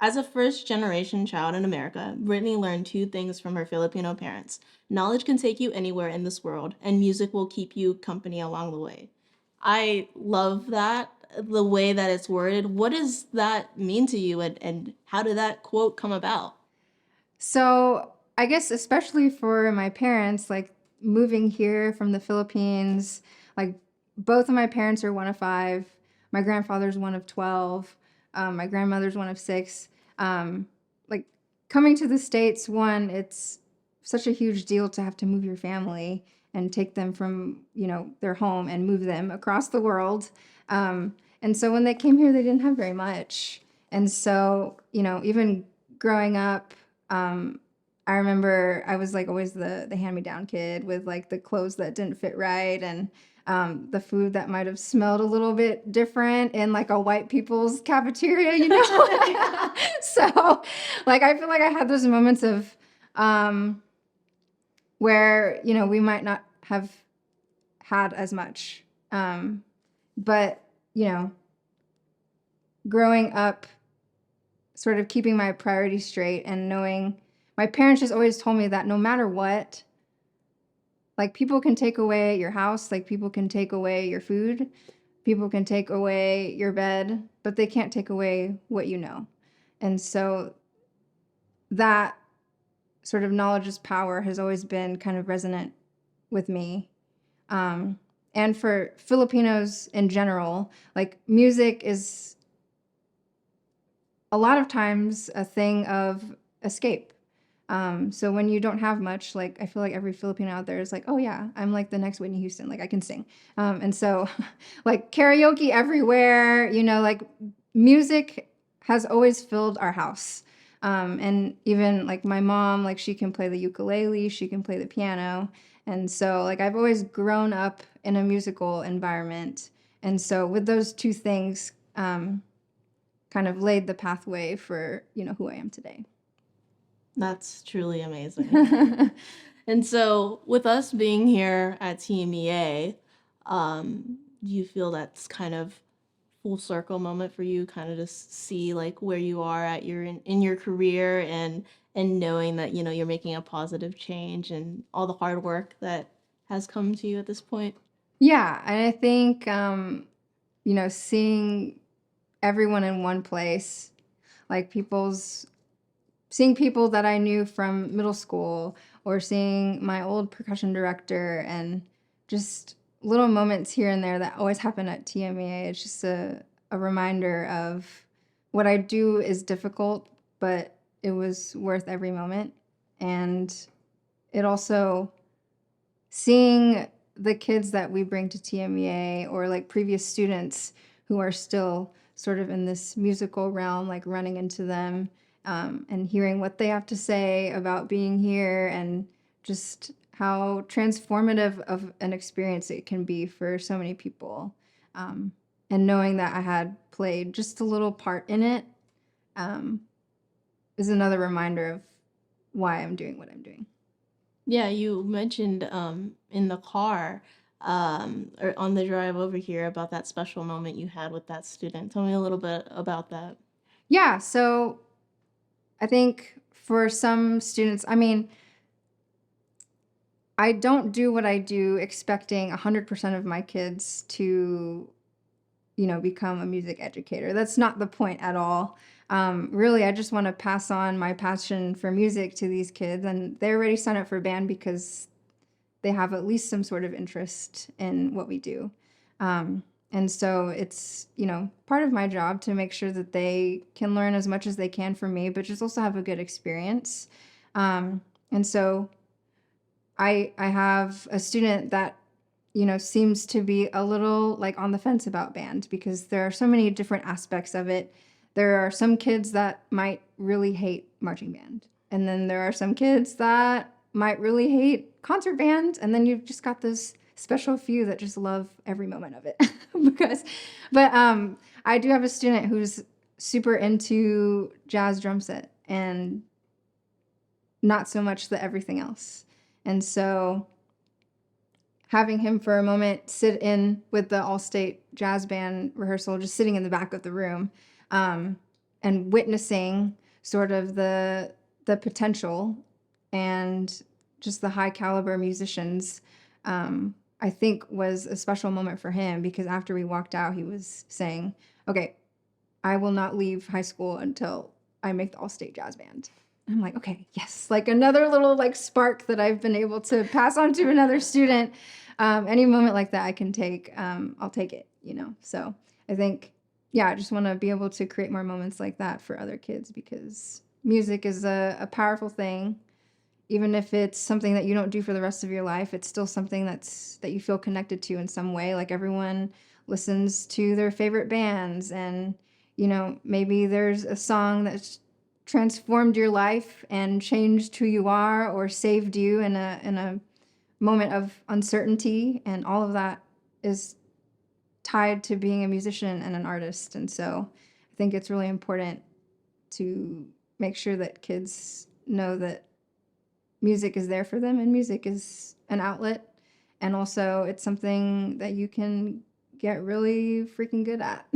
As a first-generation child in America, Brittany learned two things from her Filipino parents. Knowledge can take you anywhere in this world, and music will keep you company along the way. I love that, the way that it's worded. What does that mean to you, and how did that quote come about? So I guess especially for my parents, like moving here from the Philippines, like both of my parents are one of five. My grandfather's one of 12. My grandmother's one of six. Like coming to the States, one, it's such a huge deal to have to move your family and take them from, their home and move them across the world. And so when they came here, they didn't have very much. And so, even growing up, I remember I was like always the hand-me-down kid with like the clothes that didn't fit right and the food that might have smelled a little bit different in like a white people's cafeteria. So like I feel like I had those moments of where, we might not have had as much. But, growing up sort of keeping my priorities straight and knowing my parents just always told me that no matter what, like people can take away your house, like people can take away your food, people can take away your bed, but they can't take away what you know. And so that sort of knowledge is power has always been kind of resonant with me. And for Filipinos in general, like music is a lot of times a thing of escape. So when you don't have much, like I feel like every Filipino out there is like, oh yeah, I'm like the next Whitney Houston, like I can sing. And so like karaoke everywhere, like music has always filled our house. And even like my mom, like she can play the ukulele, she can play the piano. And so like I've always grown up in a musical environment. And so with those two things, kind of laid the pathway for, who I am today. That's truly amazing. And so, with us being here at TMEA, do you feel that's kind of full circle moment for you, kind of to see like where you are at in your career and knowing that you're making a positive change and all the hard work that has come to you at this point? Yeah, and I think seeing everyone in one place, like seeing people that I knew from middle school or seeing my old percussion director and just little moments here and there that always happen at TMEA. It's just a reminder of what I do is difficult, but it was worth every moment. And it also, seeing the kids that we bring to TMEA or like previous students who are still sort of in this musical realm, like running into them and hearing what they have to say about being here and just how transformative of an experience it can be for so many people. And knowing that I had played just a little part in it is another reminder of why I'm doing what I'm doing. Yeah, you mentioned in the car or on the drive over here about that special moment you had with that student. Tell me a little bit about that. Yeah, so I think for some students, I mean, I don't do what I do expecting 100% of my kids to, become a music educator. That's not the point at all. Really, I just want to pass on my passion for music to these kids, and they already sign up for band because they have at least some sort of interest in what we do. And so it's, part of my job to make sure that they can learn as much as they can from me, but just also have a good experience. And so I have a student that, seems to be a little like on the fence about band because there are so many different aspects of it. There are some kids that might really hate marching band. And then there are some kids that might really hate concert band. And then you've just got this special few that just love every moment of it. But I do have a student who's super into jazz drum set and not so much the everything else. And so having him for a moment sit in with the all-state jazz band rehearsal, just sitting in the back of the room, and and witnessing sort of the potential and just the high caliber musicians, I think was a special moment for him, because after we walked out, he was saying, okay, I will not leave high school until I make the all-state jazz band. I'm like, okay, yes, like another little like spark that I've been able to pass on to another student. Any moment like that I can take, I'll take it, you know? So I think, yeah, I just want to be able to create more moments like that for other kids, because music is a powerful thing. Even if it's something that you don't do for the rest of your life, it's still something that you feel connected to in some way. Like everyone listens to their favorite bands, and, you know, maybe there's a song that's transformed your life and changed who you are or saved you in a moment of uncertainty, and all of that is tied to being a musician and an artist. And so I think it's really important to make sure that kids know that music is there for them, and music is an outlet, and also it's something that you can get really freaking good at.